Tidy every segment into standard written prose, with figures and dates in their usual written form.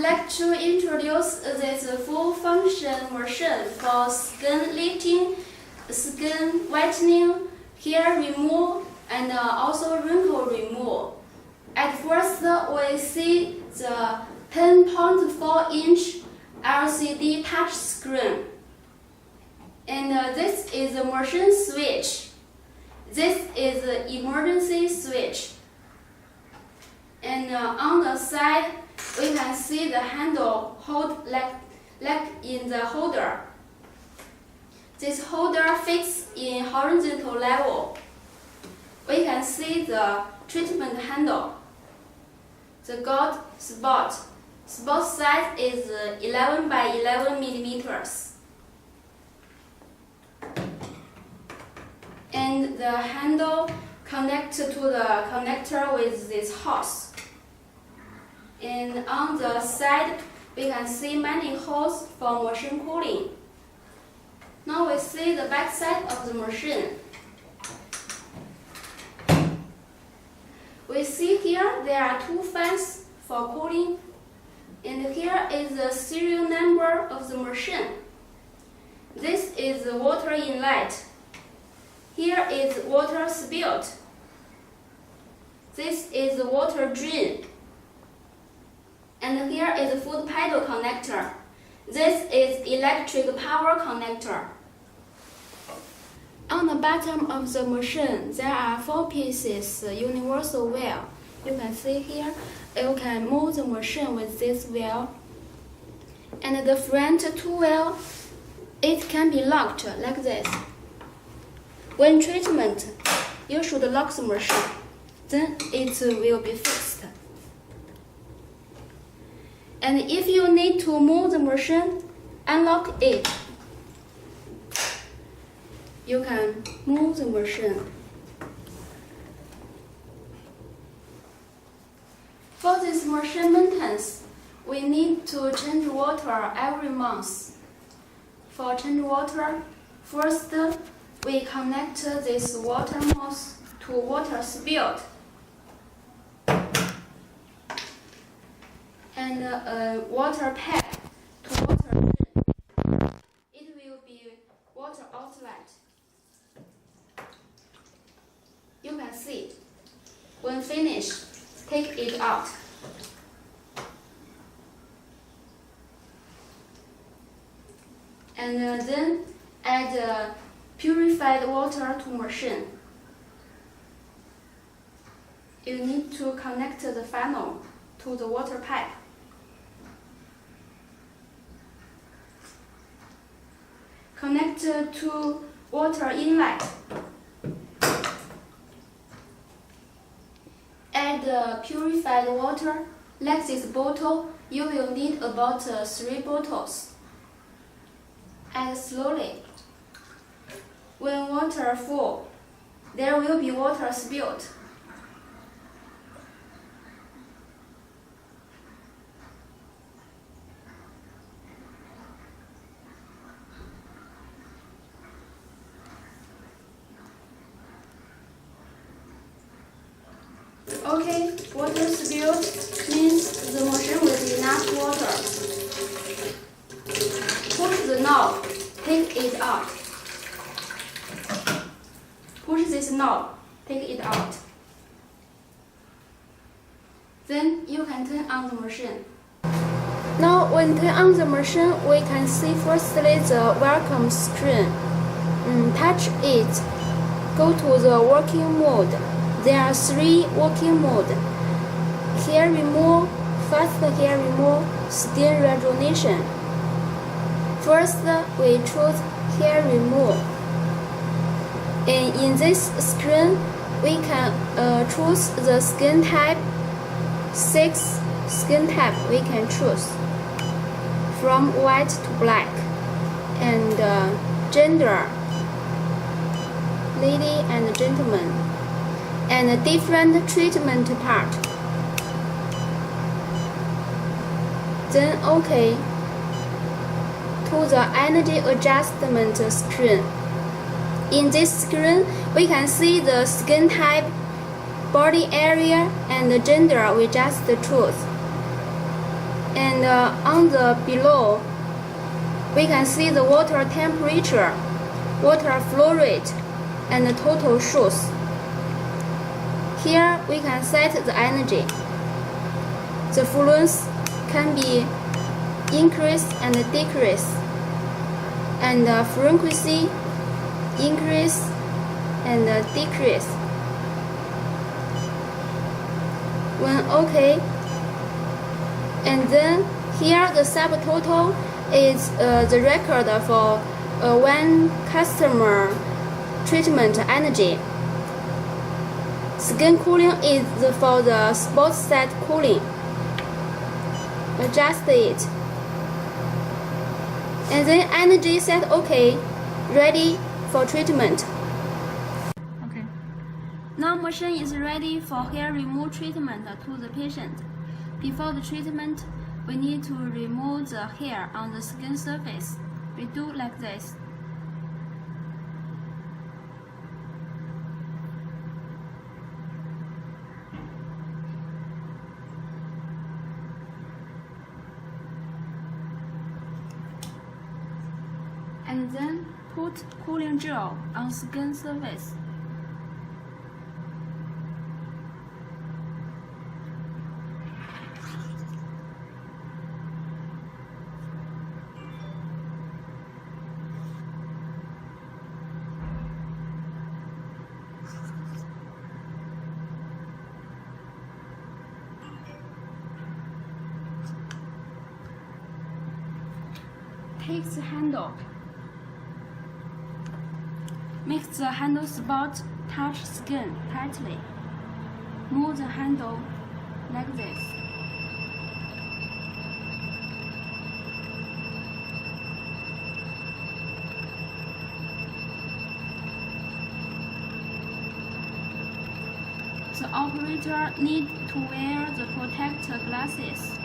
like to introduce this full function machine for skin lifting, skin whitening, hair removal, and also wrinkle removal. At first, we see the 10.4-inch LCD touch screen. And this is the machine switch. This is the emergency switch. And on the side, we can see the handle hold like in the holder. This holder fixed in horizontal level. We can see the treatment handle. The gold spot size is 11 by 11 millimeters. And the handle connects to the connector with this hose. And on the side, we can see many holes for machine cooling. Now we see the back side of the machine. We see here there are two fans for cooling, and here is the serial number of the machine. This is the water inlet. Here is water spilled. This is the water drain. And here is the foot pedal connector. This is electric power connector. On the bottom of the machine, there are 4 pieces universal wheel. You can see here, you can move the machine with this wheel. And the front 2 wheel, it can be locked like this. When treatment, you should lock the machine. Then it will be fixed. And if you need to move the machine, unlock it. You can move the machine. For this machine maintenance, we need to change water every month. For change water, first we connect this water hose to water spilled. And a water pipe to water drain. It will be water outlet. You can see. When finished, take it out. And then add purified water to machine. You need to connect the funnel to the water pipe. Connect to water inlet. Add purified water. Like this bottle, you will need about 3 bottles. Add slowly. When water full, there will be water spilled. Okay, water spilled means the machine with enough water. Push the knob, take it out. Push this knob, take it out. Then you can turn on the machine. Now when turn on the machine, we can see firstly the welcome screen. Touch it. Go to the working mode. There are 3 working modes: hair removal, fast hair removal, skin rejuvenation. First, we choose hair removal. And in this screen, we can choose the skin type. 6 skin type we can choose, from white to black, and gender, lady and gentleman, and a different treatment part. Then OK to the energy adjustment screen. In this screen, we can see the skin type, body area, and the gender we just chose. And on the below, we can see the water temperature, water flow rate, and the total shows. Here we can set the energy. The fluence can be increase and decrease, and the frequency increase and decrease. When OK, and then here the subtotal is the record for one customer treatment energy. Skin cooling is for the sports set cooling. Adjust it. And then energy set OK, ready for treatment. Okay. Now machine is ready for hair removal treatment to the patient. Before the treatment, we need to remove the hair on the skin surface. We do like this. And then put cooling gel on skin surface. Take the handle. Make the handle spot touch skin tightly. Move the handle like this. The operator needs to wear the protector glasses.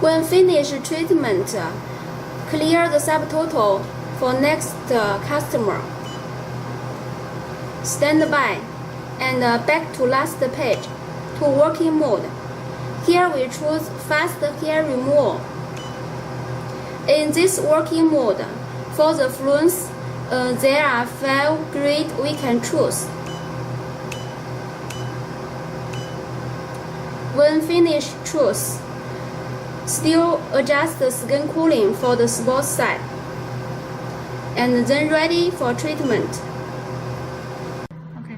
When finished treatment, clear the subtotal for next customer. Stand by and back to last page to working mode. Here we choose fast hair removal. In this working mode, for the fluence, there are 5 grades we can choose. When finished, choose. Still adjust the skin cooling for the sports side, and then ready for treatment. Okay.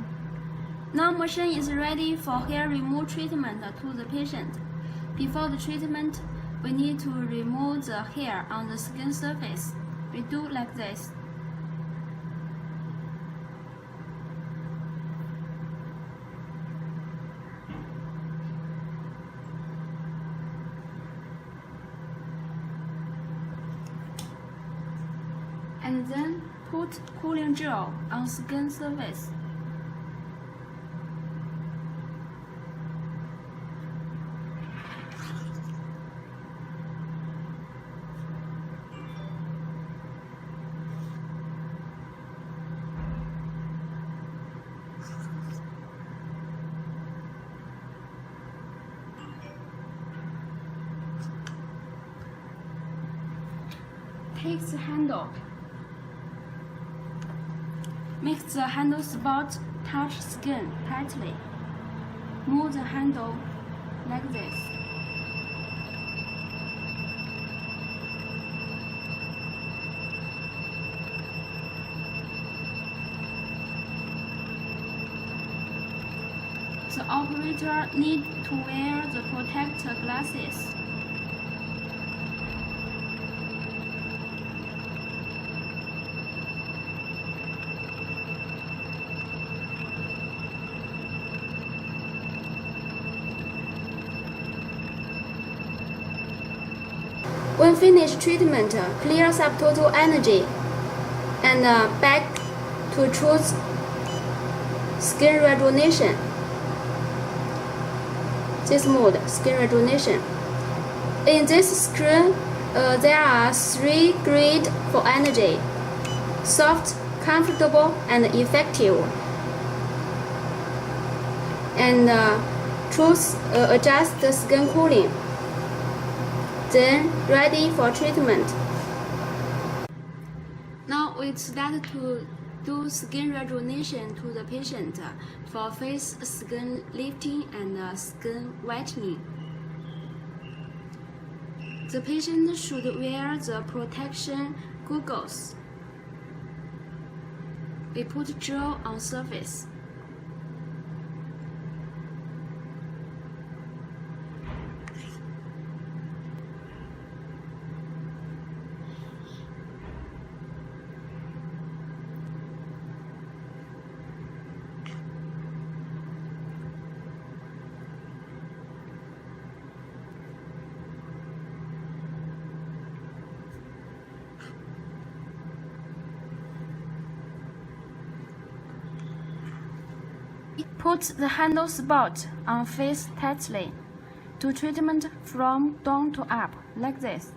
Now machine is ready for hair removal treatment to the patient. Before the treatment, we need to remove the hair on the skin surface. We do like this. And then put cooling gel on skin surface. Take the handle. Make the handle spot touch skin tightly. Move the handle like this. The operator needs to wear the protector glasses. When finished treatment, clear subtotal energy and back to choose skin rejuvenation. This mode, skin rejuvenation. In this screen, there are 3 grades for energy: soft, comfortable, and effective. and adjust the skin cooling. Then ready for treatment. Now we start to do skin rejuvenation to the patient for face skin lifting and skin whitening. The patient should wear the protection goggles. We put gel on surface. Put the handle spot on face tightly. Do treatment from down to up, like this.